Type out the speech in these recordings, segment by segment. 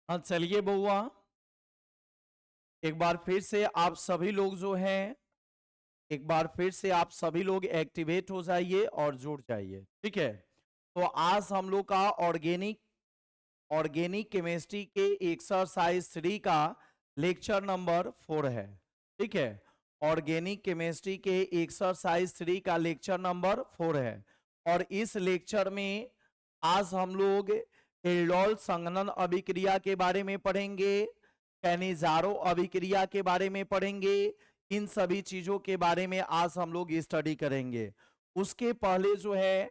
हाँ चलिए बउआ, एक बार फिर से आप सभी लोग जो हैं, एक बार फिर से आप सभी लोग एक्टिवेट हो जाइए और जुड़ जाइए। ठीक है, तो आज हम लोग का ऑर्गेनिक ऑर्गेनिक केमिस्ट्री के एक्सरसाइज 3 का लेक्चर नंबर 4 है। ठीक है, ऑर्गेनिक केमिस्ट्री के एक्सरसाइज 3 का लेक्चर नंबर 4 है। और इस लेक्चर में आज हम लोग एल्डोल संघनन अभिक्रिया के बारे में पढ़ेंगे, कैनिजारो अभिक्रिया के बारे में पढ़ेंगे। इन सभी चीजों के बारे में आज हम लोग स्टडी करेंगे। उसके पहले जो है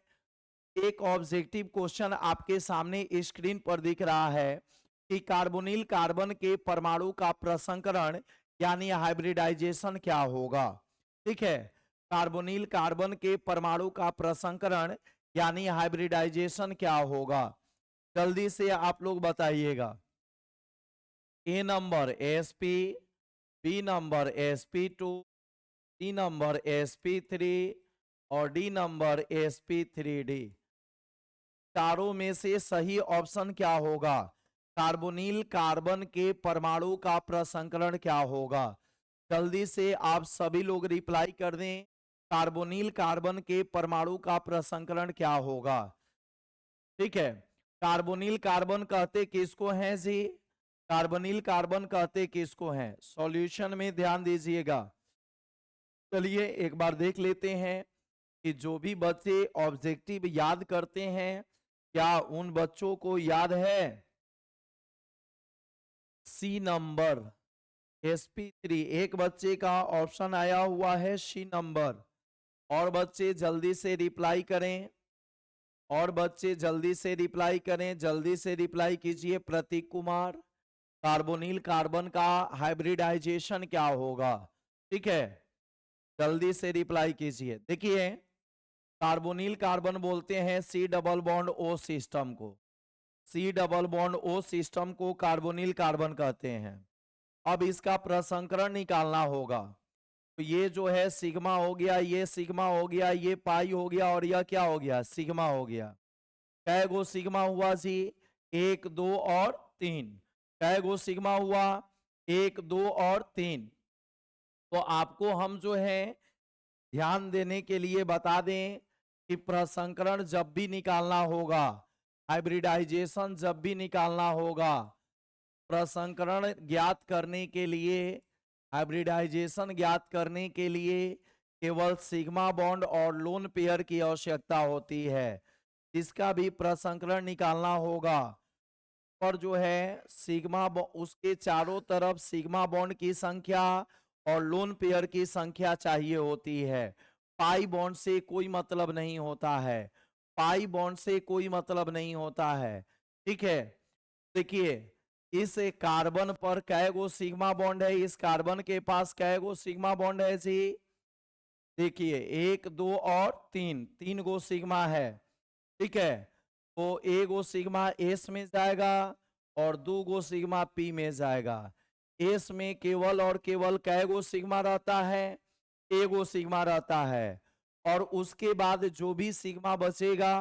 एक ऑब्जेक्टिव क्वेश्चन आपके सामने स्क्रीन पर दिख रहा है कि कार्बोनिल कार्बन के परमाणु का प्रसंकरण यानी हाइब्रिडाइजेशन क्या होगा। ठीक है, कार्बोनिल कार्बन के परमाणु का प्रसंकरण यानी हाइब्रिडाइजेशन क्या होगा, जल्दी से आप लोग बताइएगा। A number sp, B number sp2, C number sp3 और डी नंबर sp3d। चारों में से सही ऑप्शन क्या होगा? कार्बोनिल कार्बन के परमाणु का प्रसंकरण क्या होगा? जल्दी से आप सभी लोग रिप्लाई कर दें। कार्बोनिल कार्बन के परमाणु का प्रसंकरण क्या होगा? ठीक है, कार्बोनिल कार्बन कहते किसको हैं जी? कार्बोनिल कार्बन कहते किसको हैं? सॉल्यूशन में ध्यान दीजिएगा। चलिए एक बार देख लेते हैं कि जो भी बच्चे ऑब्जेक्टिव याद करते हैं, क्या उन बच्चों को याद है? सी नंबर sp3, एक बच्चे का ऑप्शन आया हुआ है सी नंबर। और बच्चे जल्दी से रिप्लाई करें, और बच्चे जल्दी से रिप्लाई करें, जल्दी से रिप्लाई कीजिए। प्रतीक कुमार, कार्बोनिल कार्बन का हाइब्रिडाइजेशन क्या होगा? ठीक है, जल्दी से रिप्लाई कीजिए। देखिए, कार्बोनिल कार्बन बोलते हैं C double bond O system को, C double bond O system को कार्बोनिल कार्बन कहते हैं। अब इसका प्रसंकरण निकालना होगा, तो ये जो है सिग्मा हो गया, ये सिग्मा हो गया, ये पाई हो गया, और यह क्या हो गया? सिग्मा हो गया। कै गो सिग्मा हुआ जी? 1 2 और 3। कै गो सिग्मा हुआ? 1 2 और 3। तो आपको हम जो है ध्यान देने के लिए बता दें कि प्रसंकरण जब भी निकालना होगा, हाइब्रिडाइजेशन जब भी निकालना होगा, प्रसंकरण ज्ञात करने के लिए, हाइब्रिडाइजेशन ज्ञात करने के लिए केवल सिग्मा बॉन्ड और लोन पेयर की आवश्यकता होती है। इसका भी प्रसंकरण निकालना होगा पर जो है सिग्मा उसके चारों तरफ सिग्मा बॉन्ड की संख्या और लोन पेयर की संख्या चाहिए होती है। पाई बॉन्ड से कोई मतलब नहीं होता है, पाई बॉन्ड से कोई मतलब नहीं होता है। ठीक है, देखिए इस कार्बन पर कै गो सिग्मा बॉन्ड है? इस कार्बन के पास कै गो सिग्मा बॉन्ड है जी? देखिए 1 2 और 3, 3 गो सिग्मा है। ठीक है, तो ए गो सिग्मा एस में जाएगा और 2 गो सिग्मा पी में जाएगा। एस में केवल और केवल कै गो सिग्मा रहता है? ए गो सिग्मा रहता है। और उसके बाद जो भी सिग्मा बचेगा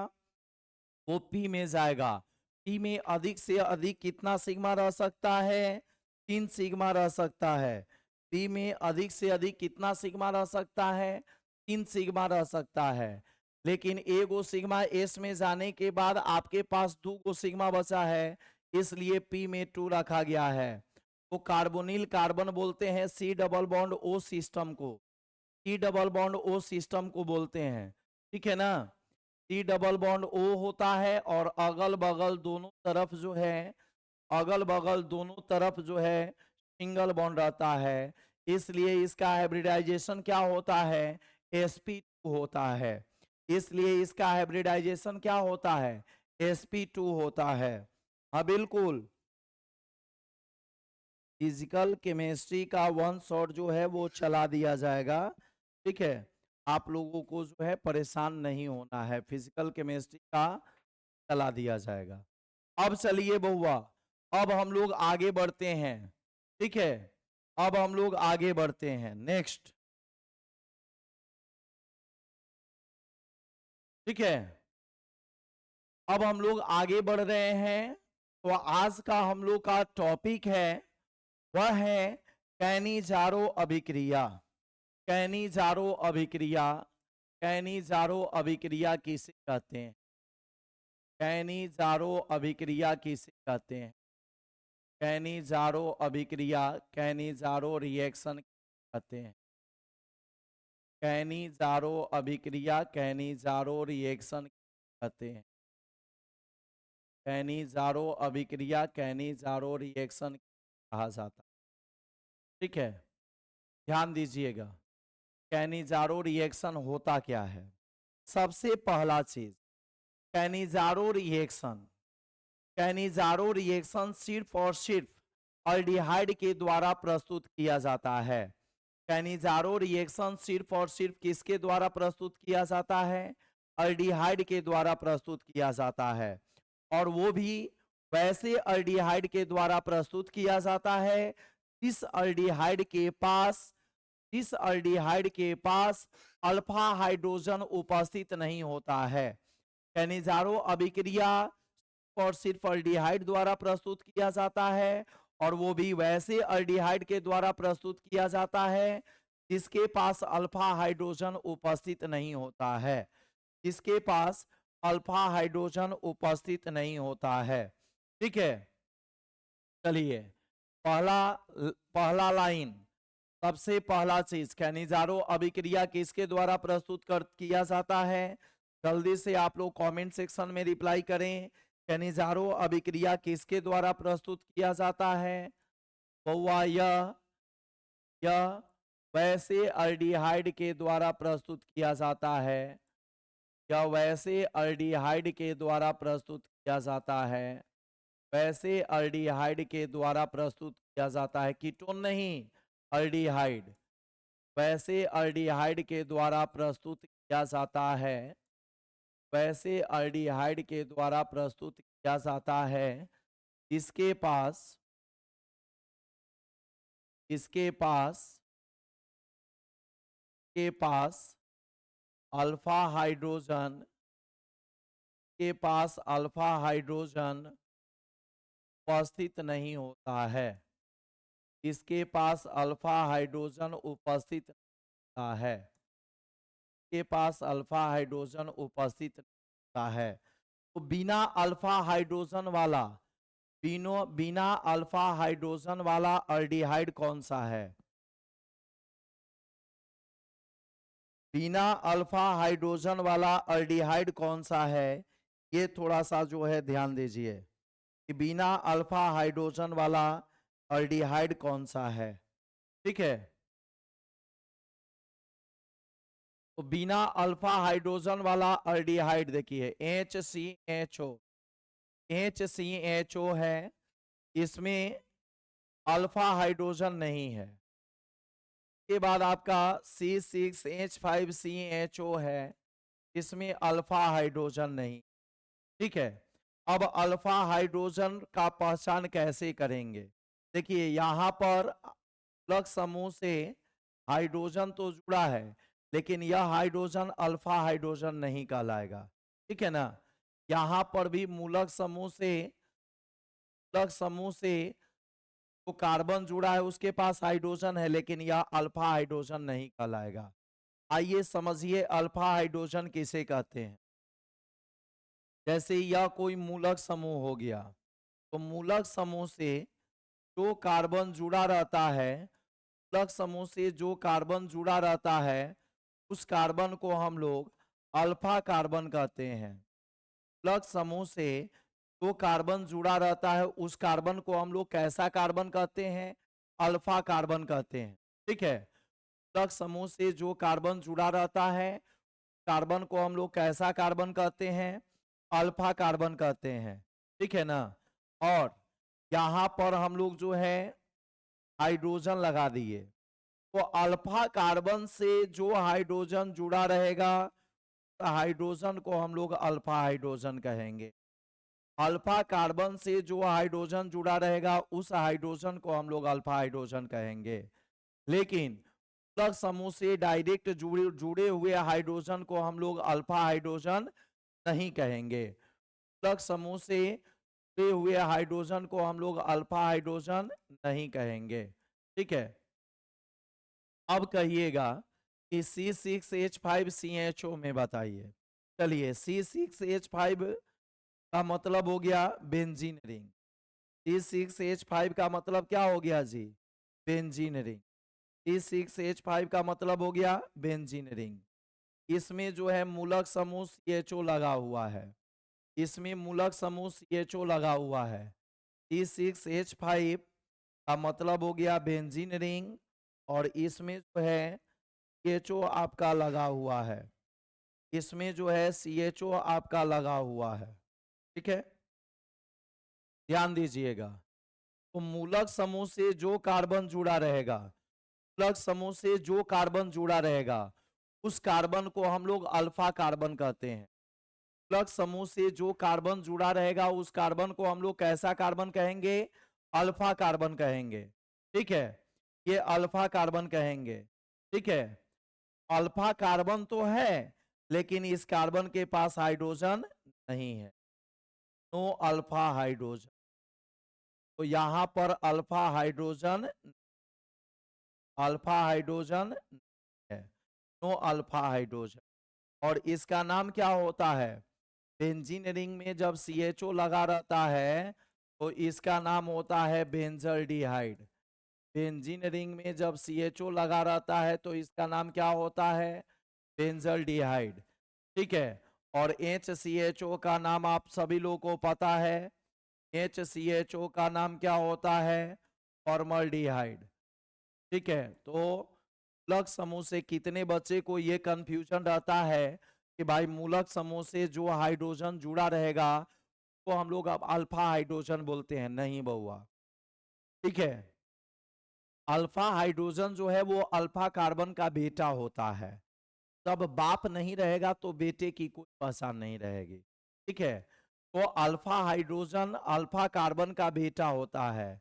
वो पी में जाएगा। पी में अधिक से अधिक कितना सिग्मा रह सकता है? 3 सिग्मा रह सकता है। पी में अधिक से अधिक कितना सिग्मा रह सकता है? 3 सिग्मा रह सकता है। लेकिन ए गो सिग्मा एस में जाने के बाद आपके पास 2 गो सिग्मा बचा है, इसलिए पी में 2 रखा गया है। तो कार्बोनिल कार्बन बोलते हैं C double bond O system को, C double bond O system को बोलते हैं। ठीक है ना, सी डबल बॉन्ड ओ होता है और अगल बगल दोनों तरफ जो है, अगल बगल दोनों तरफ जो है सिंगल बॉन्ड रहता है। इसलिए इसका हाइब्रिडाइजेशन क्या होता है? sp2 होता है। इसलिए इसका हाइब्रिडाइजेशन क्या होता है? sp2 होता है। हाँ बिल्कुल, फिजिकल केमिस्ट्री का 1 शॉट जो है वो चला दिया जाएगा। ठीक है, आप लोगों को जो है परेशान नहीं होना है, फिजिकल केमिस्ट्री का चला दिया जाएगा। अब चलिए बउआ, अब हम लोग आगे बढ़ते हैं। ठीक है, अब हम लोग आगे बढ़ते हैं नेक्स्ट। ठीक है, अब हम लोग आगे बढ़ रहे हैं तो आज का हम लोग का टॉपिक है वह है कैनिजारो अभिक्रिया। कैनिजारो अभिक्रिया, कैनिजारो अभिक्रिया किसे कहते हैं? कैनिजारो अभिक्रिया किसे कहते हैं? कैनिजारो अभिक्रिया, कैनिजारो रिएक्शन कहते हैं। कैनिजारो अभिक्रिया, कैनिजारो रिएक्शन कहते हैं। कैनिजारो अभिक्रिया, कैनिजारो रिएक्शन कहा जाता है। ठीक है, ध्यान दीजिएगा। कैनिजारो रिएक्शन होता क्या है? सबसे पहला चीज, कैनिजारो रिएक्शन, कैनिजारो रिएक्शन सिर्फ और सिर्फ अल्डिहाइड के द्वारा प्रस्तुत किया जाता है। कैनिजारो रिएक्शन सिर्फ और सिर्फ किसके द्वारा प्रस्तुत किया जाता है? अल्डिहाइड के द्वारा प्रस्तुत किया जाता है, और वो भी वैसे अल्डिहाइड के द्वारा प्रस्तुत किया जाता है इस अल्डिहाइड के पास अल्फा हाइड्रोजन उपस्थित नहीं होता है। कैनिजारो अभिक्रिया और सिर्फ अल्डिहाइड द्वारा प्रस्तुत किया जाता है, और वो भी वैसे अल्डिहाइड के द्वारा प्रस्तुत किया जाता है जिसके पास अल्फा हाइड्रोजन उपस्थित नहीं होता है। जिसके पास अल्फा हाइड्रोजन उपस्थित नहीं होता है। ठीक है, चलिए पहला लाइन, सबसे पहला चीज, कैनिजारो अभिक्रिया किसके द्वारा प्रस्तुत किया जाता है? जल्दी से आप लोग कमेंट सेक्शन में रिप्लाई करें। कैनिजारो अभिक्रिया किसके द्वारा प्रस्तुत किया जाता है? बउआ यह वैसे अल्डिहाइड के द्वारा प्रस्तुत किया जाता है। यह वैसे अल्डिहाइड के द्वारा प्रस्तुत किया जाता है। वैसे अल्डिहाइड के द्वारा प्रस्तुत किया जाता है, कीटोन नहीं, अल्डिहाइड। वैसे अल्डिहाइड के द्वारा प्रस्तुत किया जाता है। वैसे अल्डिहाइड के द्वारा प्रस्तुत किया जाता है इसके पास अल्फा हाइड्रोजन उपस्थित नहीं होता है। इसके पास अल्फा हाइड्रोजन उपस्थित होता है। के पास अल्फा हाइड्रोजन उपस्थित होता है। तो बिना अल्फा हाइड्रोजन वाला अल्डिहाइड कौन सा है? बिना अल्फा हाइड्रोजन वाला अल्डिहाइड कौन सा है? ये थोड़ा सा जो है ध्यान दीजिए कि बिना अल्फा हाइड्रोजन वाला अल्डिहाइड कौन सा है। ठीक है, तो बिना अल्फा हाइड्रोजन वाला अल्डिहाइड देखिए HCHO है, इसमें अल्फा हाइड्रोजन नहीं है। के बाद आपका C6H5CHO है, इसमें अल्फा हाइड्रोजन नहीं। ठीक है, अब अल्फा हाइड्रोजन का पहचान कैसे करेंगे? देखिए यहां पर प्लग समूह से हाइड्रोजन तो जुड़ा है, लेकिन यह हाइड्रोजन अल्फा हाइड्रोजन नहीं कहलाएगा। ठीक है ना, यहां पर भी मूलक समूह से तो कार्बन जुड़ा है, उसके पास हाइड्रोजन है, लेकिन यह अल्फा हाइड्रोजन नहीं कहलाएगा। आइए समझिए अल्फा हाइड्रोजन किसे कहते हैं। जैसे यह कोई मूलक समूह हो गया, तो मूलक समूह से जो कार्बन जुड़ा रहता है, मूलक समूह से जो कार्बन जुड़ा रहता है, उस कार्बन को हम लोग अल्फा कार्बन कहते हैं। मूलक समूह से जो कार्बन जुड़ा रहता है, उस कार्बन को हम लोग कैसा कार्बन कहते हैं? अल्फा कार्बन कहते हैं। ठीक है, मूलक समूह से जो कार्बन जुड़ा रहता है, कार्बन को हम लोग कैसा कार्बन कहते हैं? अल्फा कार्बन कहते हैं। ठीक है ना, और यहां पर हम लोग जो है हाइड्रोजन लगा दिए, तो अल्फा कार्बन से जो हाइड्रोजन जुड़ा रहेगा, हाइड्रोजन को हम लोग अल्फा हाइड्रोजन कहेंगे। अल्फा कार्बन से जो हाइड्रोजन जुड़ा रहेगा, उस हाइड्रोजन को हम लोग अल्फा हाइड्रोजन कहेंगे। लेकिन प्लग समूह से डायरेक्ट जुड़े हुए हाइड्रोजन को हम लोग अल्फा हाइड्रोजन नहीं कहेंगे। प्लग समूह से जुड़े हुए हाइड्रोजन को हम लोग अल्फा हाइड्रोजन नहीं कहेंगे। ठीक है, अब कहिएगा कि C6H5CHO में बताइए। चलिए, C6H5 का मतलब हो गया बेंजीन रिंग। C6H5 का मतलब क्या हो गया जी? Benzene ring. C6H5 का मतलब हो गया बेंजीन रिंग। इसमें जो है मूलक समूह CHO लगा हुआ है, इसमें मूलक समूह CHO लगा हुआ है। C6H5 का मतलब हो गया बेंजीन रिंग, और इसमें जो है CHO आपका लगा हुआ है, इसमें जो है CHO आपका लगा हुआ है। ठीक है, ध्यान दीजिएगा। तो मूलक समूह से जो कार्बन जुड़ा रहेगा, मूलक समूह से जो कार्बन जुड़ा रहेगा, उस कार्बन को हम लोग अल्फा कार्बन कहते हैं। मूलक समूह से जो कार्बन जुड़ा रहेगा, उस कार्बन को हम लोग कैसा कार्बन कहेंगे? अल्फा कार्बन कहेंगे। ठीक है, ये अल्फा कार्बन कहेंगे। ठीक है, अल्फा कार्बन तो है, लेकिन इस कार्बन के पास हाइड्रोजन नहीं है, नो अल्फा हाइड्रोजन। तो यहां पर अल्फा हाइड्रोजन है, नो अल्फा हाइड्रोजन। और इसका नाम क्या होता है? बेंजीन रिंग में जब CHO लगा रहता है तो इसका नाम होता है बेंजल्डिहाइड। बेंजीन रिंग में जब CHO लगा रहता है तो इसका नाम क्या होता है? बेंजल्डिहाइड। ठीक है, और HCHO का नाम आप सभी लोगों को पता है। HCHO का नाम क्या होता है? फॉर्मल्डिहाइड। ठीक है, तो मूलक समूह से कितने बच्चे को ये कंफ्यूजन रहता है कि भाई मूलक समूह से जो हाइड्रोजन जुड़ा रहेगा तो हम लोग अब अल्फा हाइड्रोजन बोलते हैं? नहीं बहुआ। ठीक है, अल्फा हाइड्रोजन जो है वो अल्फा कार्बन का बेटा होता है। जब बाप नहीं रहेगा तो बेटे की कोई पहचान नहीं रहेगी। ठीक है, तो अल्फा हाइड्रोजन अल्फा कार्बन का बेटा होता है।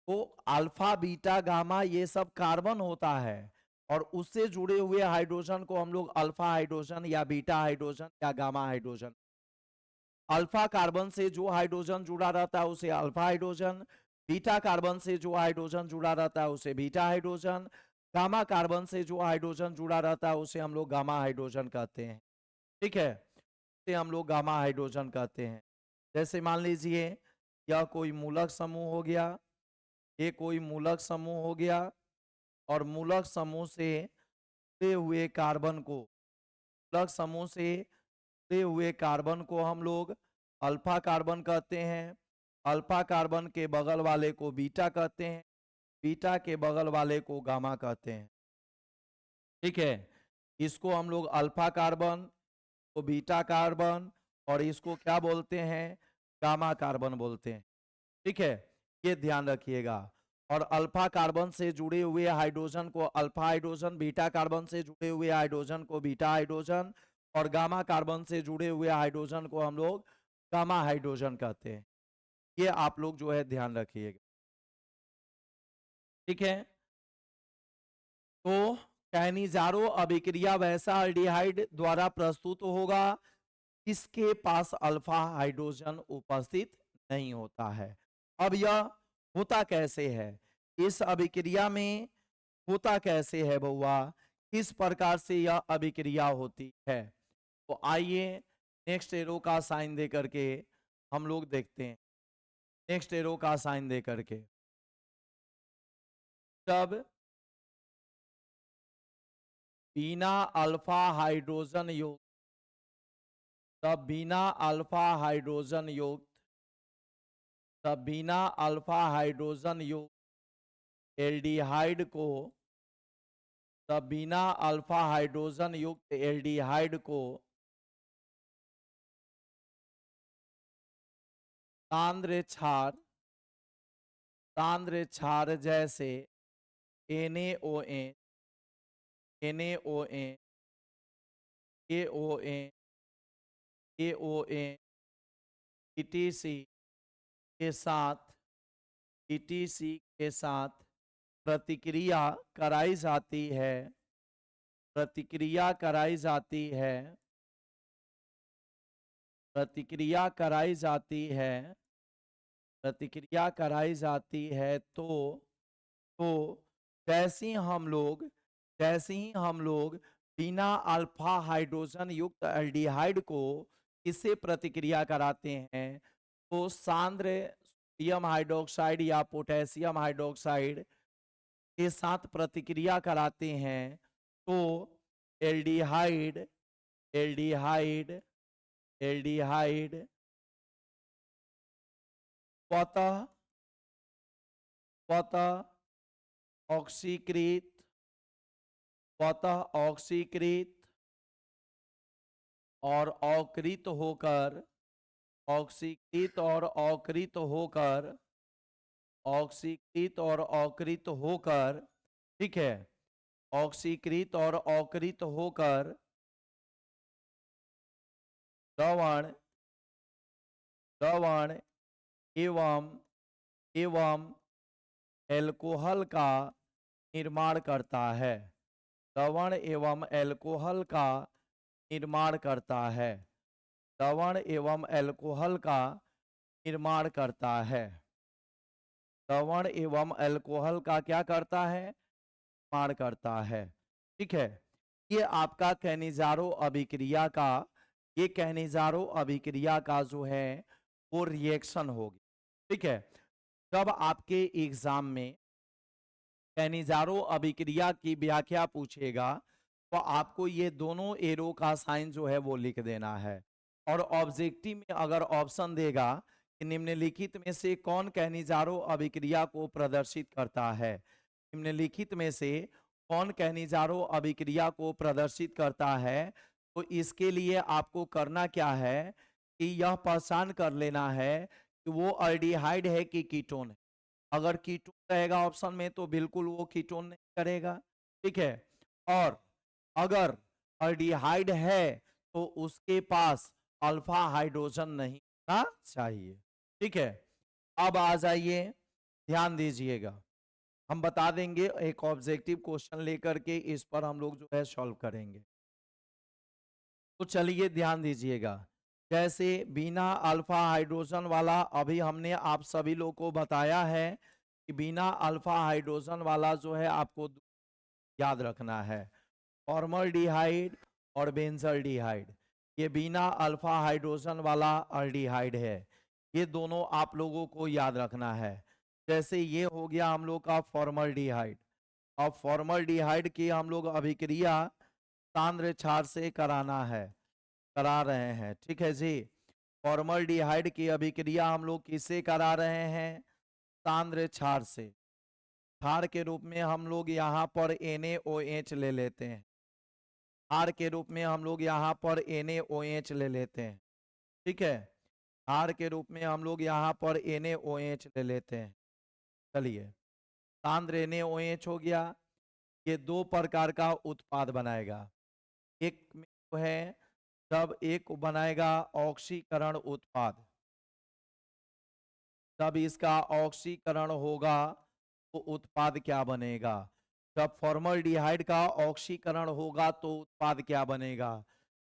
तो अल्फा बीटा गामा ये सब कार्बन होता है, और उससे जुड़े हुए हाइड्रोजन को हम लोग अल्फा हाइड्रोजन या बीटा हाइड्रोजन या गामा हाइड्रोजन। अल्फा कार्बन से जो हाइड्रोजन जुड़ा रहता है उसे अल्फा हाइड्रोजन, बीटा कार्बन से जो हाइड्रोजन जुड़ा रहता है उसे बीटा हाइड्रोजन, गामा कार्बन से जो हाइड्रोजन जुड़ा रहता है उसे हम लोग गामा हाइड्रोजन कहते हैं। ठीक है, इसे हम लोग गामा हाइड्रोजन कहते हैं। जैसे मान लीजिए यह कोई मूलक समूह हो गया, ये कोई मूलक समूह हो गया, और मूलक समूह से जुड़े हुए कार्बन को, मूलक समूह से जुड़े हुए कार्बन को हम लोग अल्फा कार्बन कहते हैं। अल्फा कार्बन के बगल वाले को बीटा कहते हैं, बीटा के बगल वाले को गामा कहते हैं। ठीक है, इसको हम लोग अल्फा कार्बन, को बीटा कार्बन, और इसको क्या बोलते हैं? गामा कार्बन बोलते हैं। ठीक है, ये ध्यान रखिएगा। और अल्फा कार्बन से जुड़े हुए हाइड्रोजन को अल्फा हाइड्रोजन, बीटा कार्बन से जुड़े हुए हाइड्रोजन को बीटा हाइड्रोजन, और गामा कार्बन से जुड़े हुए हाइड्रोजन को हम लोग गामा हाइड्रोजन कहते हैं। ये आप लोग जो है ध्यान रखिएगा। ठीक है, तो कैनिजारो अभिक्रिया वैसा अल्डिहाइड द्वारा प्रस्तुत होगा इसके पास अल्फा हाइड्रोजन उपस्थित नहीं होता है। अब यह होता कैसे है? इस अभिक्रिया में होता कैसे है बउआ? किस प्रकार से यह अभिक्रिया होती है? तो आइए नेक्स्ट एरो का साइन दे करके हम लोग देखते हैं। नेक्स्ट एरो का साइन दे करके तब बिना अल्फा हाइड्रोजन युक्त, तब बिना अल्फा हाइड्रोजन युक्त, तब बिना अल्फा हाइड्रोजन युक्त एल्डिहाइड को, तब बिना अल्फा हाइड्रोजन युक्त एल्डिहाइड को सांद्र क्षार, सांद्र क्षार जैसे NaOH, NaOH, AOH, AOH, ETC के साथ, ETC के साथ प्रतिक्रिया कराई जाती है, प्रतिक्रिया कराई जाती है, प्रतिक्रिया कराई जाती है, प्रतिक्रिया कराई जाती है तो जैसे ही हम लोग बिना अल्फा हाइड्रोजन युक्त एल्डिहाइड को इससे प्रतिक्रिया कराते हैं तो सांद्र सोडियम हाइड्रोक्साइड या पोटेशियम हाइड्रोक्साइड के साथ प्रतिक्रिया कराते हैं तो एल्डिहाइड एल्डिहाइड एल्डिहाइड स्वतः स्वतः ऑक्सीकृत स्वतः ऑक्सीकृत और अकृत होकर ऑक्सीकृत और अकृत होकर ऑक्सीकृत और अकृत होकर ठीक है ऑक्सीकृत और अकृत होकर लवण लवण एवं एवं एल्कोहल का निर्माण करता है लवण एवं एल्कोहल का निर्माण करता है लवण एवं एल्कोहल का निर्माण करता है लवण एवं अल्कोहल का क्या करता है निर्माण करता है ठीक है ये आपका कैनिजारो अभिक्रिया का जो है वो रिएक्शन होगी ठीक है जब आपके एग्जाम में कैनिजारो अभिक्रिया की व्याख्या पूछेगा तो आपको ये दोनों एरो का साइन जो है वो लिख देना है और ऑब्जेक्टिव में अगर ऑप्शन देगा कि निम्नलिखित में से कौन कैनिजारो अभिक्रिया को प्रदर्शित करता है निम्नलिखित में से कौन कैनिजारो अभिक्रिया को प्रदर्शित करता है तो इसके लिए आपको करना क्या है कि यह पहचान कर लेना है कि वो अल्डिहाइड है कि कीटोन है अगर कीटोन रहेगा ऑप्शन में तो बिल्कुल वो कीटोन नहीं करेगा ठीक है और अगर अल्डिहाइड है तो उसके पास अल्फा हाइड्रोजन नहीं होना चाहिए ठीक है अब आ जाइए ध्यान दीजिएगा हम बता देंगे एक ऑब्जेक्टिव क्वेश्चन लेकर के इस पर हम लोग जो है सॉल्व करेंगे तो चलिए ध्यान दीजिएगा जैसे बिना अल्फा हाइड्रोजन वाला अभी हमने आप सभी लोग को बताया है कि बिना अल्फा हाइड्रोजन वाला जो है आपको याद रखना है फॉर्मल्डिहाइड और बेंजल्डिहाइड ये बिना अल्फा हाइड्रोजन वाला अल्डिहाइड है ये दोनों आप लोगों को याद रखना है जैसे ये हो गया हम लोग का फॉर्मल्डिहाइड अब फॉर्मल्डिहाइड की हम लोग अभिक्रिया सांद्र क्षार से करा रहे हैं ठीक है जी फॉर्मल्डिहाइड की अभिक्रिया हम लोग किससे करा रहे हैं सांद्र क्षार से क्षार के रूप में हम लोग यहाँ पर NaOH ले लेते हैं क्षार के रूप में हम लोग यहाँ पर NaOH ले लेते हैं ठीक है क्षार के रूप में हम लोग यहाँ पर NaOH ले लेते हैं चलिए सांद्र NaOH हो गया ये दो प्रकार का उत्पाद बनाएगा एक में जो है जब एक बनाएगा ऑक्सीकरण उत्पाद जब इसका ऑक्सीकरण होगा तो उत्पाद क्या बनेगा जब फॉर्मल्डिहाइड का ऑक्सीकरण होगा तो उत्पाद क्या बनेगा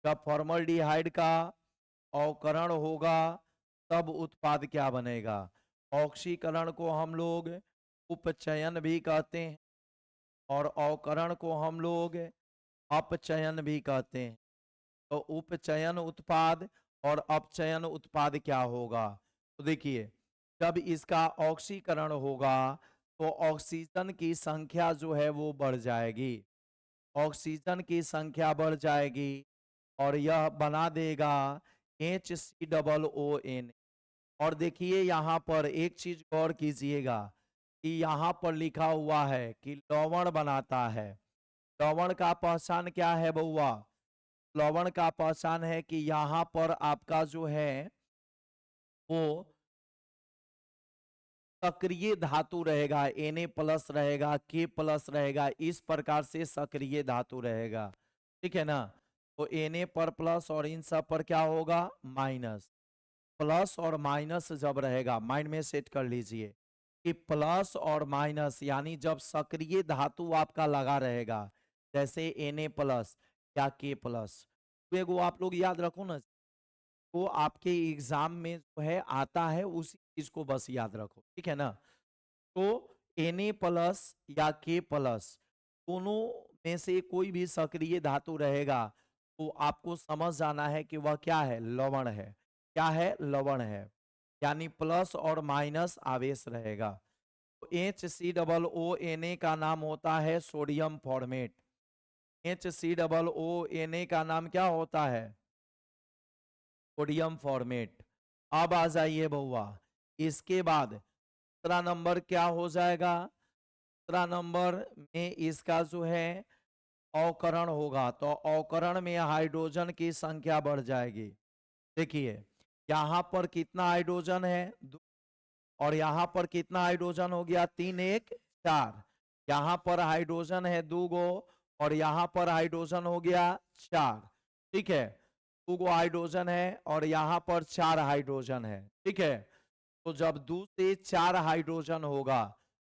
जब फॉर्मल्डिहाइड का अवकरण होगा तब उत्पाद क्या बनेगा ऑक्सीकरण को हम लोग उपचयन भी कहते हैं और अवकरण को हम लोग अपचयन भी कहते हैं तो उपचयन उत्पाद और अपचयन उत्पाद क्या होगा तो देखिए जब इसका ऑक्सीकरण होगा तो ऑक्सीजन की संख्या जो है वो बढ़ जाएगी ऑक्सीजन की संख्या बढ़ जाएगी और यह बना देगा HCOON और देखिए यहाँ पर एक चीज गौर कीजिएगा कि यहाँ पर लिखा हुआ है कि लवण बनाता है लवण का पहचान क्या है बउआ लवण का पहचान है कि यहाँ पर आपका जो है वो सक्रिय धातु रहेगा Na+ रहेगा K+ रहेगा इस प्रकार से सक्रिय धातु रहेगा ठीक है ना तो Na पर प्लस और इन सब पर क्या होगा माइनस प्लस और माइनस जब रहेगा माइंड में सेट कर लीजिए कि प्लस और माइनस यानी जब सक्रिय धातु आपका लगा रहेगा जैसे Na+ या K+ तो आप लोग याद रखो ना वो आपके एग्जाम में जो है आता है उसी चीज को बस याद रखो, ठीक है ना। तो Na प्लस या K प्लस दोनों में से कोई भी सक्रिय धातु रहेगा तो आपको समझ जाना है कि वह क्या है, लवण है। क्या है, लवण है, यानी प्लस और माइनस आवेश रहेगा। तो HCOO का नाम होता है सोडियम फॉर्मेट। HCOO का नाम क्या होता है, सोडियम फॉर्मेट। अब आ जाइए बउआ, इसके बाद दूसरा नंबर क्या हो जाएगा, दूसरा नंबर में इसका जो है अवकरण होगा, तो अवकरण में हाइड्रोजन की संख्या बढ़ जाएगी। देखिए यहां पर कितना हाइड्रोजन है, और यहां पर कितना हाइड्रोजन हो गया, 3 1 4। यहां पर हाइड्रोजन है 2 गो, और यहां पर हाइड्रोजन हो गया 4। ठीक है, 2 गो हाइड्रोजन है और यहां पर 4 हाइड्रोजन है। ठीक है, तो जब 2 से 4 हाइड्रोजन होगा,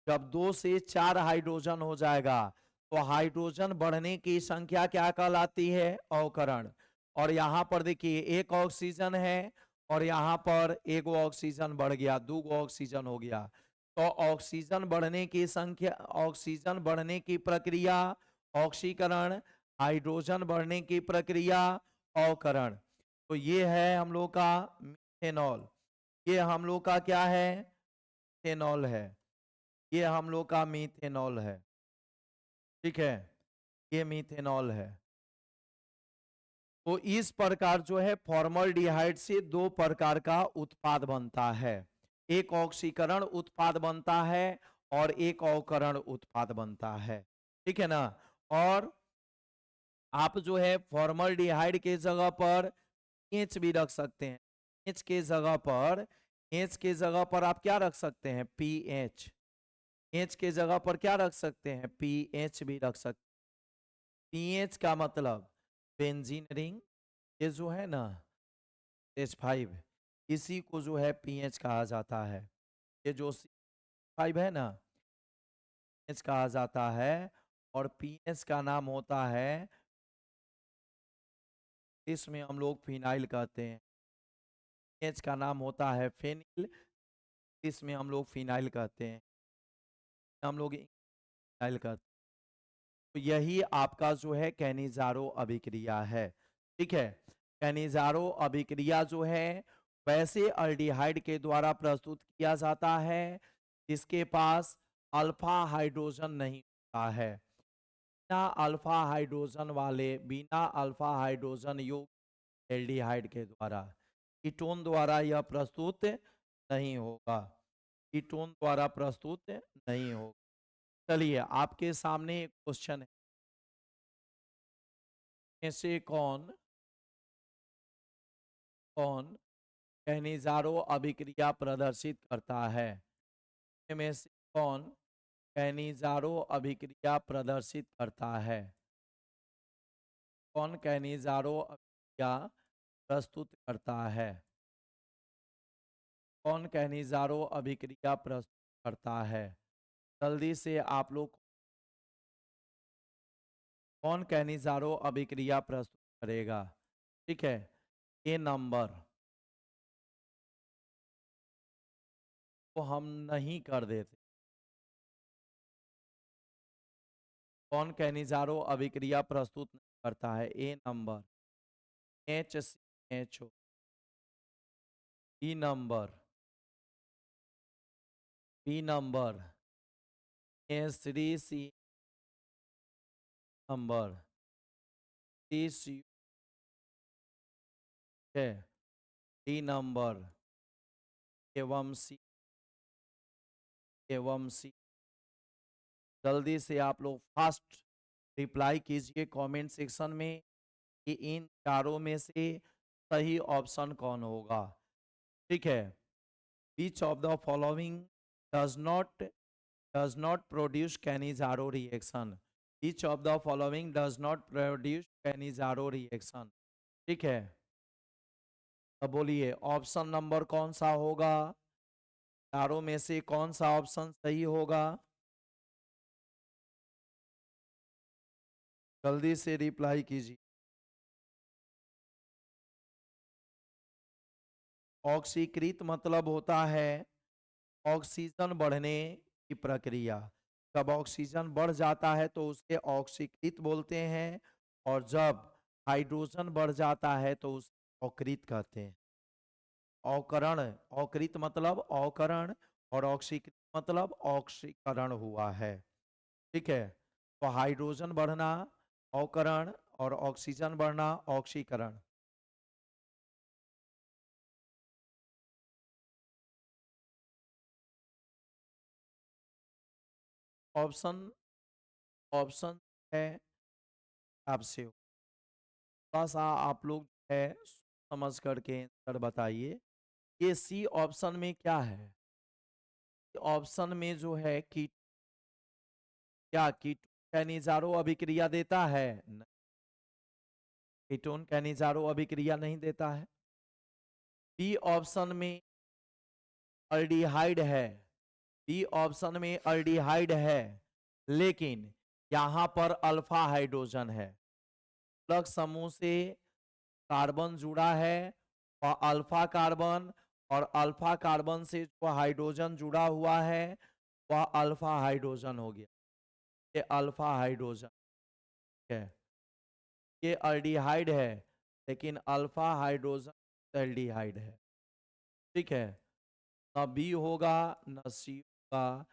जब 2 से 4 हाइड्रोजन हो जाएगा तो हाइड्रोजन बढ़ने की संख्या क्या कहलाती है, अवकरण। और यहाँ पर देखिए एक ऑक्सीजन है और यहाँ पर एक ऑक्सीजन बढ़ गया, 2 ऑक्सीजन हो गया। तो ऑक्सीजन बढ़ने की संख्या, ऑक्सीजन बढ़ने की प्रक्रिया ऑक्सीकरण, हाइड्रोजन बढ़ने की प्रक्रिया अवकरण। तो ये है हम लोग का मिथेनॉल। ये हम लोग का क्या है, मिथेनॉल है। ये हम लोग का मिथेनॉल है। ठीक है, ये मिथेनॉल है। तो इस प्रकार जो है फॉर्मल्डिहाइड से 2 प्रकार का उत्पाद बनता है, एक ऑक्सीकरण उत्पाद बनता है और एक अवकरण उत्पाद बनता है। ठीक है ना। और आप जो है फॉर्मल्डिहाइड के जगह पर एच भी रख सकते हैं। एच के जगह पर, एच के जगह पर आप क्या रख सकते हैं, पी एच। एच के जगह पर क्या रख सकते हैं, पी एच भी रख सकते हैं। पीएच का मतलब बेंजीन रिंग, ये जो है ना H5, इसी को जो है पीएच कहा जाता है। ये जो C5 है ना, एच कहा जाता है। और पीएच का नाम होता है, इसमें हम लोग फिनाइल कहते हैं। एच का नाम होता है फेनिल, इसमें हम लोग फिनाइल कहते हैं, हम लोग फिनाइल कहते हैं। तो यही आपका जो है कैनिजारो अभिक्रिया है। ठीक है, कैनिजारो अभिक्रिया जो है वैसे अल्डिहाइड के द्वारा प्रस्तुत किया जाता है जिसके पास अल्फा हाइड्रोजन नहीं होता है। बिना अल्फा हाइड्रोजन वाले, बिना अल्फा हाइड्रोजन युक्त एल्डिहाइड के द्वारा, कीटोन द्वारा यह प्रस्तुत नहीं होगा, कीटोन द्वारा प्रस्तुत नहीं होगा। चलिए आपके सामने एक क्वेश्चन है, में से कौन कौन कैनिजारो अभिक्रिया प्रदर्शित करता है, इनमें से कौन कैनिजारो अभिक्रिया प्रदर्शित करता है, कौन कैनिजारो अभिक्रिया प्रस्तुत करता है, कौन कैनिजारो अभिक्रिया प्रस्तुत करता है। जल्दी से आप लोग, कौन कैनिजारो अभिक्रिया प्रस्तुत करेगा। ठीक है, ये नंबर को हम नहीं कर देते। कौन कैनिजारो अभिक्रिया प्रस्तुत नहीं करता है, A number HCHO, B number, B number HCC number, CCU है, डी नंबर एवं सी, एवं सी। जल्दी से आप लोग फास्ट रिप्लाई कीजिए कमेंट सेक्शन में कि इन चारों में से सही ऑप्शन कौन होगा। ठीक है, which of the following does not produce Cannizzaro reaction, which of the following does not produce Cannizzaro reaction. ठीक है, अब बोलिए ऑप्शन नंबर कौन सा होगा, चारों में से कौन सा ऑप्शन सही होगा। जल्दी से रिप्लाई कीजिए। ऑक्सीकृत मतलब होता है ऑक्सीजन बढ़ने की प्रक्रिया। जब ऑक्सीजन बढ़ जाता है तो उसे ऑक्सीकृत बोलते हैं, और जब हाइड्रोजन बढ़ जाता है तो उसे अकृत कहते हैं। अवकरण, अकृत मतलब अवकरण, और ऑक्सीकृत मतलब ऑक्सीकरण हुआ है। ठीक है, तो हाइड्रोजन बढ़ना अवकरण और ऑक्सीजन बढ़ना ऑक्सीकरण। ऑप्शन, ऑप्शन है आपसे, थोड़ा सा आप लोग है समझ करके आंसर बताइए। ये सी ऑप्शन में क्या है? ऑप्शन में जो है कि क्या कीटोन कैनिजारो अभिक्रिया देता है? नहीं, कीटोन कैनिजारो अभिक्रिया नहीं देता है। बी ऑप्शन में अल्डिहाइड है, बी ऑप्शन में अल्डिहाइड है, लेकिन यहां पर अल्फा हाइड्रोजन है। प्लग समूह से कार्बन जुड़ा है और अल्फा कार्बन, और अल्फा कार्बन से जो हाइड्रोजन जुड़ा हुआ है वह अल्फा हाइड्रोजन हो गया। ये अल्फा हाइड्रोजन है, ये अल्डिहाइड है, लेकिन अल्फा हाइड्रोजन एल्डिहाइड है। ठीक है, न बी होगा न सी होगा,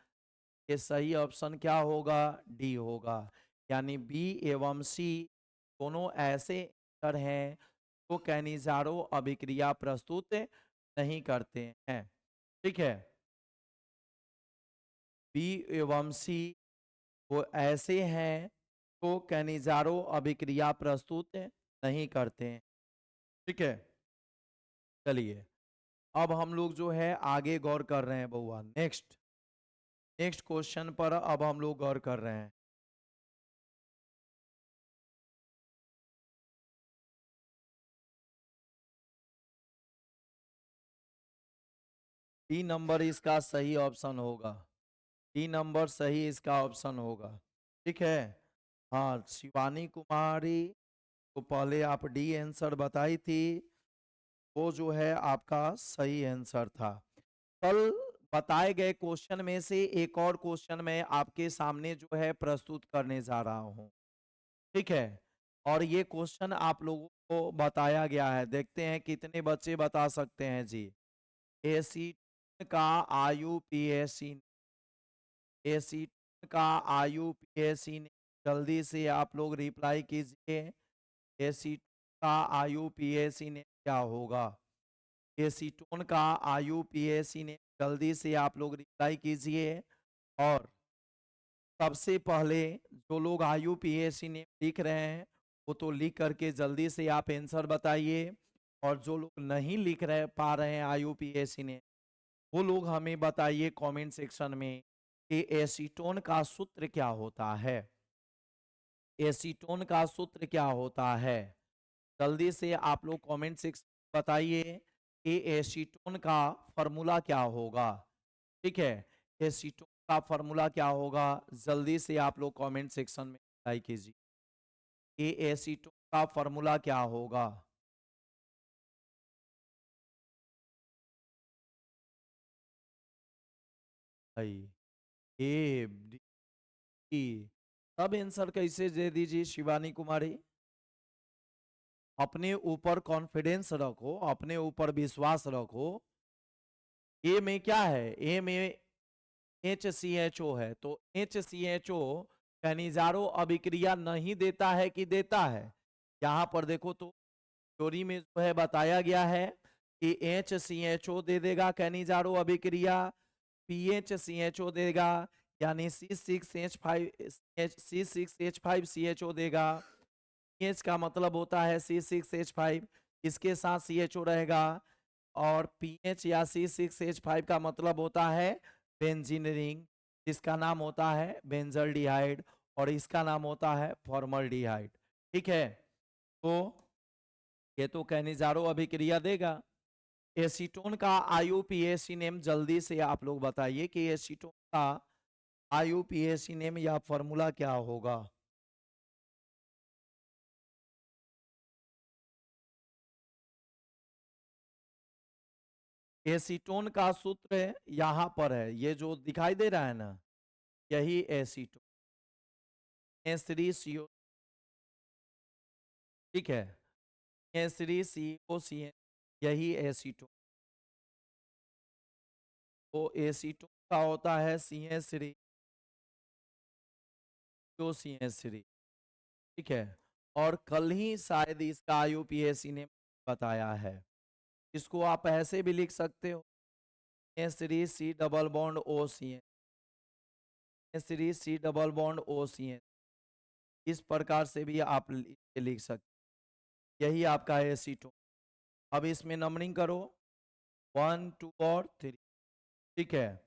ये सही ऑप्शन क्या होगा? डी होगा। यानी बी एवं सी दोनों ऐसे उत्तर हैं जो कैनिजारो अभिक्रिया प्रस्तुत नहीं करते हैं। ठीक है, बी एवं सी वो ऐसे हैं जो कैनिजारो अभिक्रिया प्रस्तुत नहीं करते हैं। ठीक है, चलिए अब हम लोग जो है आगे गौर कर रहे हैं बउआ, नेक्स्ट नेक्स्ट क्वेश्चन पर अब हम लोग गौर कर रहे हैं। डी नंबर इसका सही ऑप्शन होगा, डी नंबर सही इसका ऑप्शन होगा। ठीक है, हाँ शिवानी कुमारी को पहले आप डी आंसर बताई थी, वो जो है आपका सही आंसर था। कल बताए गए क्वेश्चन में से एक और क्वेश्चन मैं आपके सामने जो है प्रस्तुत करने जा रहा हूँ। ठीक है, और ये क्वेश्चन आप लोगों को बताया गया है, देखते हैं कितने बच्चे बता सकते हैं जी। एसीटोन का आईयूपीएसी, एसीटोन का आईयूपीएसी ने, जल्दी से आप लोग रिप्लाई कीजिए। एसीटोन का आईयूपीएसी ने क्या होगा? एसीटोन का आईयूपीएसी ने, जल्दी से आप लोग रिप्लाई कीजिए। और सबसे पहले जो लोग आईयूपीएसी ने लिख रहे हैं वो तो लिख करके जल्दी से आप आंसर बताइए, और जो लोग नहीं लिख रहे पा रहे हैं आईयूपीएसी ने, वो लोग हमें बताइए कमेंट सेक्शन में कि एसीटोन का सूत्र क्या होता है। एसीटोन का सूत्र क्या होता है? जल्दी से आप लोग कमेंट सेक्शन में बताइए कि एसीटोन का फॉर्मूला क्या होगा। ठीक है, एसीटोन का फॉर्मूला क्या होगा? जल्दी से आप लोग कमेंट सेक्शन में बताइए कीजिए कि एसीटोन का फॉर्मूला क्या होगा। भाई ए डी, सब आंसर कैसे दे दीजिए शिवानी कुमारी? अपने ऊपर कॉन्फिडेंस रखो, अपने ऊपर विश्वास रखो। ए में क्या है? ए में HCHO है, तो HCHO खनिजारो अभिक्रिया नहीं देता है कि देता है? यहाँ पर देखो तो थ्योरी में जो है बताया गया है कि HCHO दे देगा खनिजारो अभिक्रिया, PHCHO देगा, यानी C6H5CHO देगा। एच का मतलब होता है C6H5, इसके साथ CHO रहेगा, और पीएच या C6H5 का मतलब होता है बेंजीन रिंग, जिसका नाम होता है बेंजल्डिहाइड, और इसका नाम होता है फॉर्मल्डिहाइड। ठीक है, तो ये तो कैनिजारो अभिक्रिया देगा। एसीटोन का आईयूपीएसी नेम जल्दी से आप लोग बताइए कि एसीटोन का आईयूपीएसी नेम या फॉर्मूला क्या होगा। एसीटोन का सूत्र यहाँ पर है, ये जो दिखाई दे रहा है ना, यही एसीटोन C3CO, ठीक है, C3COCN, यही एसीटोन। तो एसीटोन का होता है CH3COCH3, ठीक है। और कल ही शायद इसका यूपीएससी ने बताया है। इसको आप ऐसे भी लिख सकते हो, C double bond OCN, C double bond OCN, इस प्रकार से भी आप लिख सकते, यही आपका एसीटोन। अब इसमें नंबरिंग करो 1 2 और 3, ठीक है।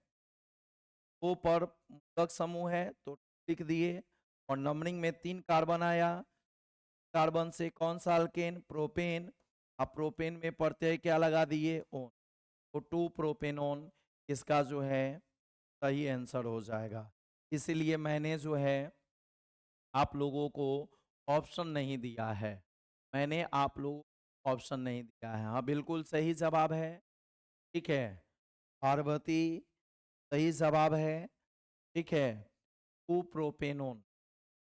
O पर मूलक समूह है तो लिख दिए, और नंबरिंग में 3 कार्बन आया, कार्बन से कौन सा अल्केन, प्रोपेन। अब प्रोपेन में प्रत्यय क्या लगा दिए, ओन, तो 2 प्रोपेनोन इसका जो है सही आंसर हो जाएगा। इसीलिए मैंने जो है आप लोगों को ऑप्शन नहीं दिया है, मैंने आप लोगों को ऑप्शन नहीं दिया है। हाँ बिल्कुल सही जवाब है, ठीक है। पार्वती सही जवाब है, ठीक है। 2 प्रोपेनोन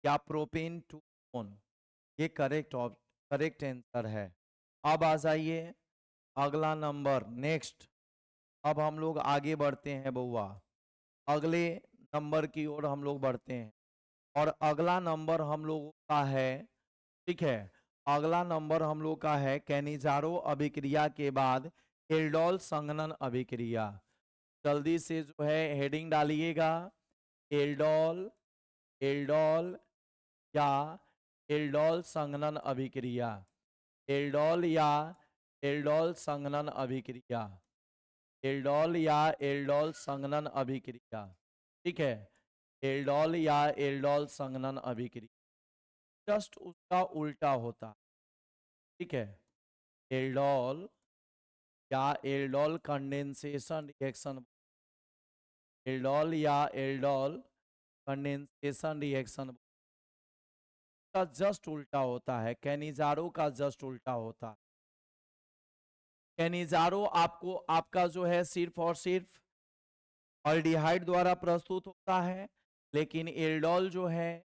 या प्रोपेन 2 ओन, ये करेक्ट आंसर है। अब आ जाइए अगला नंबर, नेक्स्ट। अब हम लोग आगे बढ़ते हैं बउआ, अगले नंबर की ओर हम लोग बढ़ते हैं। और अगला नंबर हम लोगों का है, ठीक है, अगला नंबर हम लोग का है कैनिजारो अभिक्रिया के बाद एल्डोल संघनन अभिक्रिया। जल्दी से जो है हेडिंग डालिएगा, एल्डोल, एल्डोल या एल्डोल संघनन अभिक्रिया, एल्डोल या एल्डोल संघनन अभिक्रिया, एल्डोल या एल्डोल संघनन अभिक्रिया, ठीक है। एल्डोल या एल्डोल संघनन अभिक्रिया जस्ट उसका उल्टा होता, ठीक है। एल्डोल या एल्डोल कंडेंसेशन रिएक्शन, एल्डोल या एल्डोल कंडेंसेशन रिएक्शन का जस्ट उल्टा होता है, कैनिजारो का जस्ट उल्टा होता है। कैनिजारो आपको आपका जो है सिर्फ और सिर्फ अल्डिहाइड द्वारा प्रस्तुत होता है, लेकिन एल्डोल जो है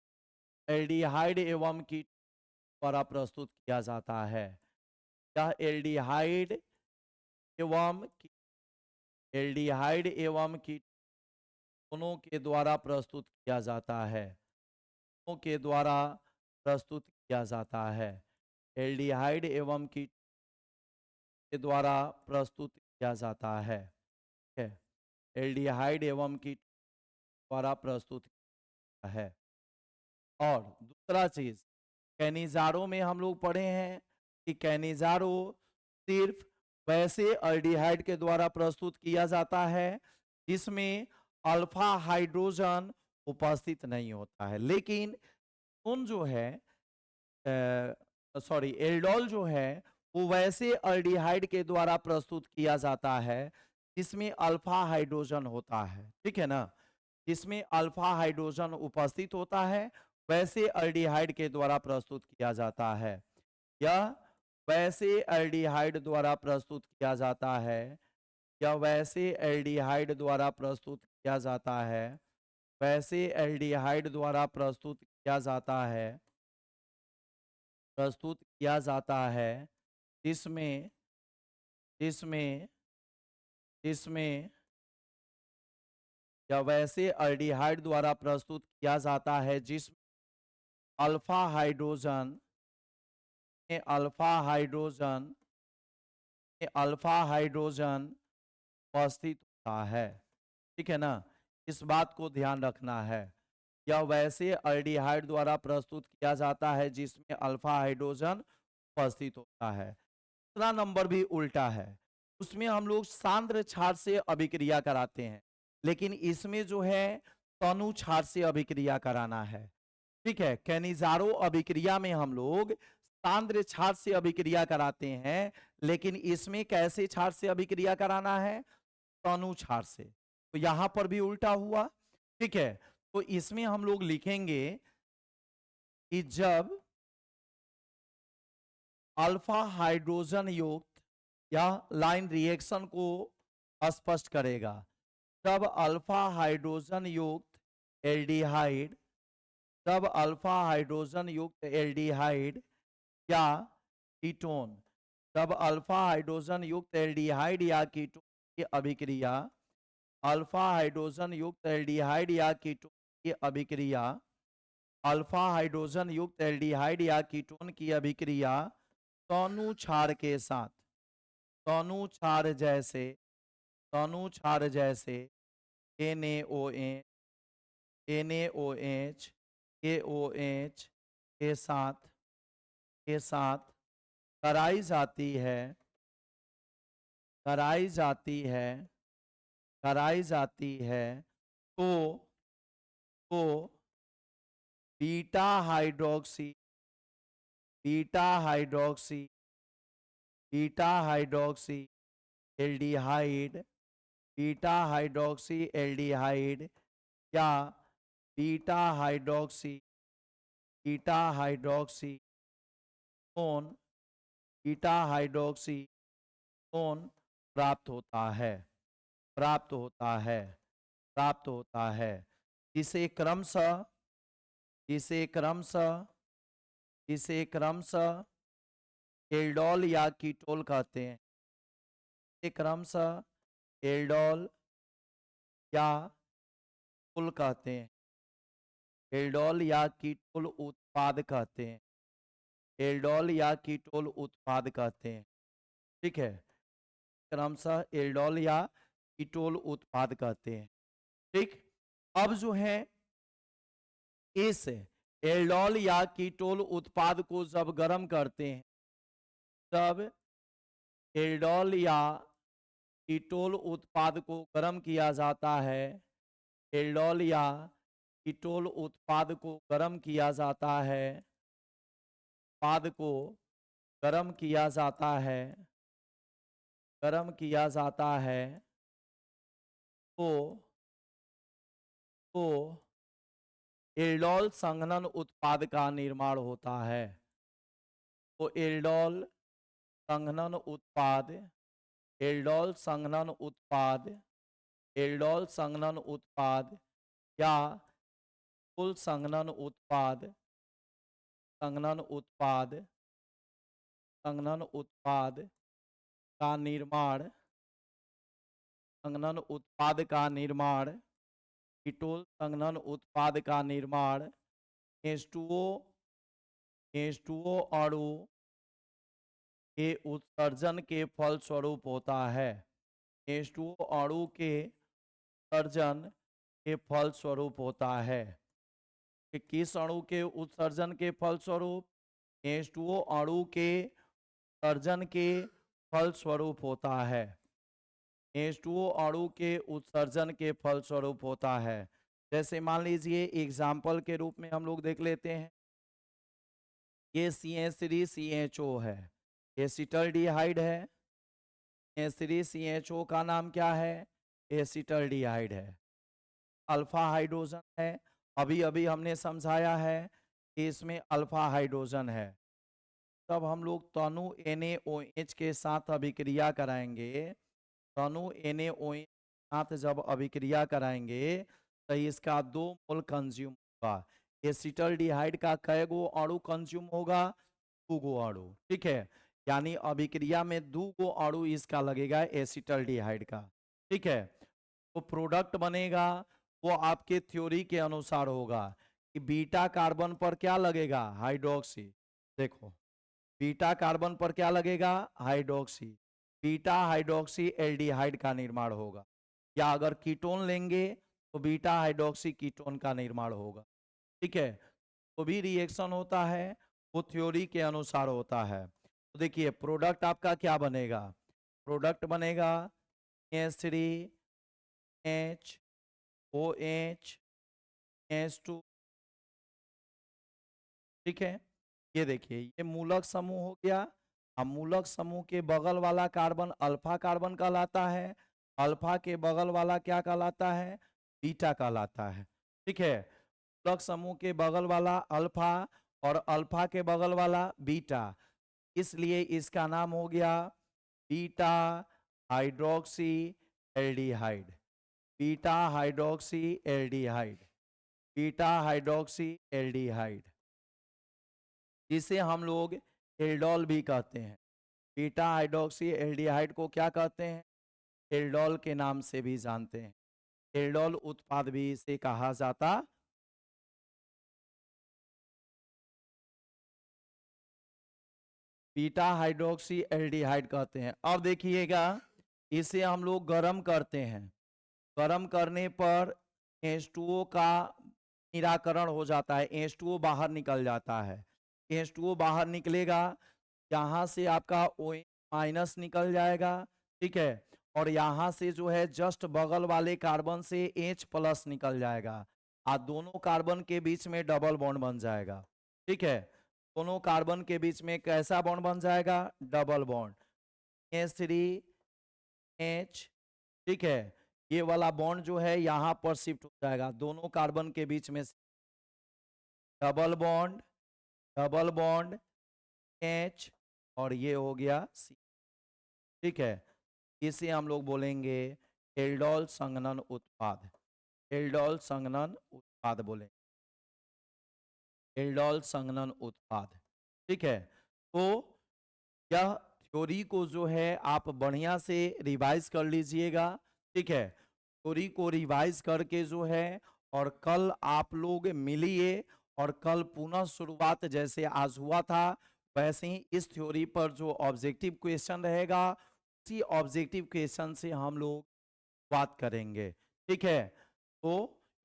एल्डिहाइड एवं कीट द्वारा प्रस्तुत किया जाता है। यह एल्डिहाइड एवं एल्डिहाइड एवं कीट दोनों के द्वारा प्रस्तुत किया जाता है, दोनों के द्वारा प्रस्तुत किया जाता है। एल्डिहाइड एवं कीट के द्वारा प्रस्तुत किया जाता है, ठीक है। एल्डिहाइड एवं कीट द्वारा प्रस्तुत किया है। और दूसरा चीज, कैनिजारो में हम लोग पढ़े हैं कि कैनिजारो सिर्फ वैसे अल्डिहाइड के द्वारा प्रस्तुत किया जाता है जिसमें अल्फा हाइड्रोजन उपस्थित नहीं होता है। लेकिन उन जो है सॉरी एल्डोल जो है वो वैसे अल्डिहाइड के द्वारा प्रस्तुत किया जाता है जिसमें अल्फा हाइड्रोजन होता है, ठीक है ना, जिसमें अल्फा हाइड्रोजन उपस्थित होता है वैसे अल्डिहाइड के द्वारा प्रस्तुत किया जाता है। यह वैसे एल्डिहाइड द्वारा प्रस्तुत किया जाता है, या वैसे एल्डिहाइड द्वारा प्रस्तुत किया जाता है, वैसे एल्डिहाइड द्वारा प्रस्तुत किया जाता है, प्रस्तुत किया जाता है जिसमें जिसमें जिसमें या वैसे एल्डिहाइड द्वारा प्रस्तुत किया जाता है जिसमें alpha hydrogen alpha hydrogen alpha hydrogen उपस्थित होता है, ठीक है ना। इस बात को ध्यान रखना है, यह वैसे एल्डिहाइड द्वारा प्रस्तुत किया जाता है जिसमें अल्फा हाइड्रोजन उपस्थित होता है। दूसरा नंबर भी उल्टा है, उसमें हम लोग सांद्र क्षार से अभिक्रिया कराते हैं, लेकिन इसमें जो है तनु क्षार से अभिक्रिया कराना है, ठीक है। कैनिजारो अभिक्रिया में हम लोग सांद्र क्षार से अभिक्रिया कराते हैं, लेकिन इसमें कैसे क्षार से अभिक्रिया कराना है, तनु क्षार से। तो यहां पर भी उल्टा हुआ, ठीक है। तो इसमें हम लोग लिखेंगे कि जब अल्फा हाइड्रोजन युक्त या लाइन रिएक्शन को स्पष्ट करेगा। जब अल्फा हाइड्रोजन युक्त एल्डिहाइड जब अल्फा हाइड्रोजन युक्त एल्डिहाइड या कीटोन जब अल्फा हाइड्रोजन युक्त एल्डिहाइड या कीटोन की अभिक्रिया अल्फा हाइड्रोजन युक्त एल्डिहाइड या कीटोन की अभिक्रिया अल्फा हाइड्रोजन युक्त एल्डिहाइड या कीटोन की अभिक्रिया तनु क्षार के साथ तनु क्षार जैसे NaOH NaOH KOH के साथ कराई जाती है तो तो बीटा हाइड्रोक्सी एल्डिहाइड या बीटा हाइड्रोक्सी टोन प्राप्त होता है जिसे क्रमशः एल्डोल या कीटोल कहते हैं। इसे क्रमशः एल्डोल या कीटोल कहते हैं। एल्डोल या कीटोल उत्पाद कहते हैं। ठीक है, क्रमशः एल्डोल या कीटोल उत्पाद कहते हैं। ठीक, अब जो है इस एल्डोल या कीटोल उत्पाद को जब गर्म करते हैं तब एल्डोल या कीटोल उत्पाद को गर्म किया जाता है। एल्डोल या कीटोल उत्पाद को गर्म किया जाता है। उत्पाद को गर्म किया जाता है तो एल्डोल संघनन उत्पाद का निर्माण होता है। तो एल्डोल संघनन उत्पाद या कुल संघनन उत्पाद कीटोल संघनन उत्पाद का निर्माण H2O अणु के उत्सर्जन के फलस्वरूप होता है। H2O अणु के उत्सर्जन के फलस्वरूप होता है। कि किस अणु के उत्सर्जन के फलस्वरूप? H2O अणु के उत्सर्जन के फलस्वरूप होता है। H2O अणु के उत्सर्जन के फलस्वरूप होता है। जैसे मान लीजिए एग्जाम्पल के रूप में हम लोग देख लेते हैं, ये CH3CHO है, एसिटल्डिहाइड है। CH3CHO का नाम क्या है? एसिटल्डिहाइड है। अल्फा हाइड्रोजन है, अभी अभी हमने समझाया है कि इसमें अल्फा हाइड्रोजन है। तब हम लोग तनु NaOH के साथ अभिक्रिया कराएंगे। तनु NaOH के साथ जब अभिक्रिया कराएंगे तो इसका 2 मोल कंज्यूम होगा। एसिटल्डिहाइड का कै गो अणु कंज्यूम होगा? 2 गो अणु। ठीक है, यानी अभिक्रिया में 2 गो अणु इसका लगेगा एसिटल्डिहाइड का। ठीक है, तो प्रोडक्ट बनेगा वो आपके थ्योरी के अनुसार होगा कि बीटा कार्बन पर क्या लगेगा? हाइड्रोक्सी। देखो, बीटा कार्बन पर क्या लगेगा? हाइड्रोक्सी। बीटा हाइड्रोक्सी एल्डिहाइड का निर्माण होगा। या अगर कीटोन लेंगे तो बीटा हाइड्रोक्सी कीटोन का निर्माण होगा। ठीक है, तो भी रिएक्शन होता है वो थ्योरी के अनुसार होता है। तो देखिए प्रोडक्ट आपका क्या बनेगा? प्रोडक्ट बनेगा H3HOH H2। ठीक है, ये देखिए ये मूलक समूह हो गया। अब मूलक समूह के बगल वाला कार्बन अल्फा कार्बन कहलाता है। अल्फा के बगल वाला क्या कहलाता है? बीटा कहलाता है। ठीक है, मूलक समूह के बगल वाला अल्फा और अल्फा के बगल वाला बीटा, इसलिए इसका नाम हो गया beta hydroxy aldehyde, beta hydroxy aldehyde, beta hydroxy aldehyde, जिसे हम लोग एल्डोल भी कहते हैं। बीटा हाइड्रोक्सी एल्डिहाइड को क्या कहते हैं? एल्डोल के नाम से भी जानते हैं। एल्डोल उत्पाद भी इसे कहा जाता। बीटा हाइड्रोक्सी एल्डिहाइड कहते हैं। अब देखिएगा, इसे हम लोग गर्म करते हैं। गर्म करने पर H2O का निराकरण हो जाता है, H2O बाहर निकल जाता है। H2O बाहर निकलेगा, यहाँ से आपका OH माइनस निकल जाएगा, ठीक है, और यहाँ से जो है जस्ट बगल वाले कार्बन से H प्लस निकल जाएगा, और दोनों कार्बन के बीच में डबल बॉन्ड बन जाएगा, ठीक है। दोनों कार्बन के बीच में कैसा बॉन्ड बन जाएगा? डबल बॉन्ड, H, ठीक है। ये वाला बॉन्ड जो है यहाँ पर शिफ्ट हो जाएगा, दोनों कार्बन के बीच में double bond, double bond H, और ये हो गया C, ठीक है। इसे हम लोग बोलेंगे एल्डोल संघनन उत्पाद, एल्डोल संघनन उत्पाद बोलेंगे, एल्डोल संघनन उत्पाद, ठीक है। तो यह थ्योरी को जो है आप बढ़िया से रिवाइज कर लीजिएगा, ठीक है। थ्योरी को रिवाइज करके जो है, और कल आप लोग मिलिए, और कल पुनः शुरुआत जैसे आज हुआ था वैसे ही इस थ्योरी पर जो ऑब्जेक्टिव क्वेश्चन रहेगा उसी ऑब्जेक्टिव क्वेश्चन से हम लोग बात करेंगे, ठीक है। तो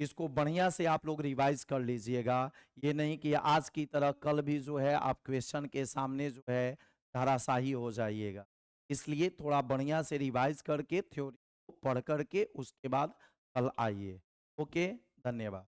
इसको बढ़िया से आप लोग रिवाइज कर लीजिएगा, ये नहीं कि आज की तरह कल भी जो है आप क्वेश्चन के सामने जो है धराशाही हो जाइएगा। इसलिए थोड़ा बढ़िया से रिवाइज करके थ्योरी को पढ़ करके उसके बाद कल आइए। ओके, धन्यवाद।